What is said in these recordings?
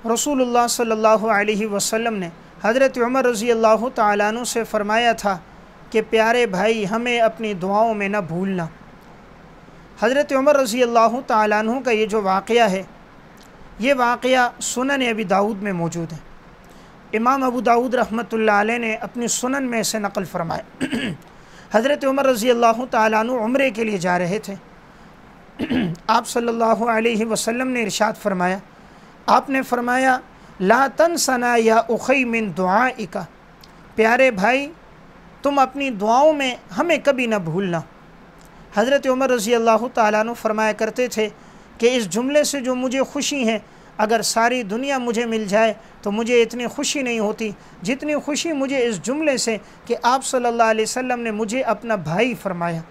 रसूलुल्लाह सल्लल्लाहु अलैहि वसल्लम ने हज़रत उमर रज़ी अल्लाह तआला अन्हु से फ़रमाया था कि प्यारे भाई हमें अपनी दुआओं में न भूलना। हज़रत उमर रज़ी अल्लाह तआला अन्हु का ये जो वाक़या है, ये वाक़या सुनन अबी दाऊद में मौजूद है। इमाम अबू दाऊद रहमतुल्लाह अलैह ने अपनी सुनन में से नक़ल फ़रमाया। हज़रत उमर रज़ी अल्लाह तआला अन्हु उम्रे के लिए जा रहे थे। आप सल्लल्लाहु अलैहि वसल्लम ने इरशाद फ़रमाया, आपने फ़रमाया ला तनसना या उख़ई मिन दुआइका, प्यारे भाई तुम अपनी दुआओं में हमें कभी न भूलना। हज़रत उमर रज़ी अल्लाह तआला अन्हु फ़रमाया करते थे कि इस जुमले से जो मुझे खुशी है, अगर सारी दुनिया मुझे मिल जाए तो मुझे इतनी खुशी नहीं होती जितनी खुशी मुझे इस जुमले से कि आप सल्लल्लाहु अलैहि वसल्लम ने मुझे अपना भाई फ़रमाया।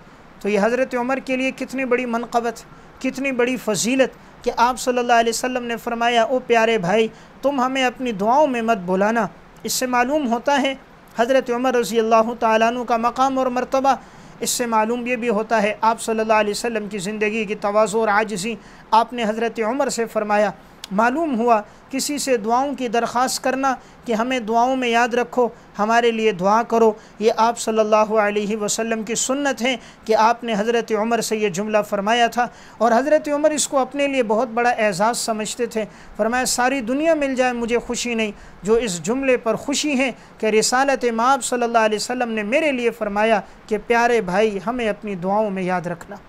तो ये हज़रत उमर के लिए कितनी बड़ी मनक़बत, कितनी बड़ी फ़जीलत कि आप सल्लल्लाहु अलैहि वसल्लम ने फ़रमाया ओ प्यारे भाई तुम हमें अपनी दुआओं में मत भुलाना। इससे मालूम होता है हज़रत उमर रज़ी अल्लाह तआला अन्हु का मकाम और मर्तबा। इससे मालूम ये भी होता है आप सल्लल्लाहु अलैहि वसल्लम की ज़िंदगी की तवाज़ु और आजिज़ी। आपने हज़रत उमर से फ़रमाया, मालूम हुआ किसी से दुआओं की दरख्वास्त करना कि हमें दुआओं में याद रखो, हमारे लिए दुआ करो, ये आप सल्लल्लाहु अलैहि वसल्लम की सुन्नत है कि आपने हज़रत उमर से ये जुमला फ़रमाया था। और हज़रत उमर इसको अपने लिए बहुत बड़ा एज़ाज़ समझते थे। फ़रमाया सारी दुनिया मिल जाए मुझे खुशी नहीं, जो इस जुमले पर खुशी है कि रिसालत माब सल्लल्लाहु अलैहि वसल्लम ने मेरे लिए फ़रमाया कि प्यारे भाई हमें अपनी दुआओं में याद रखना।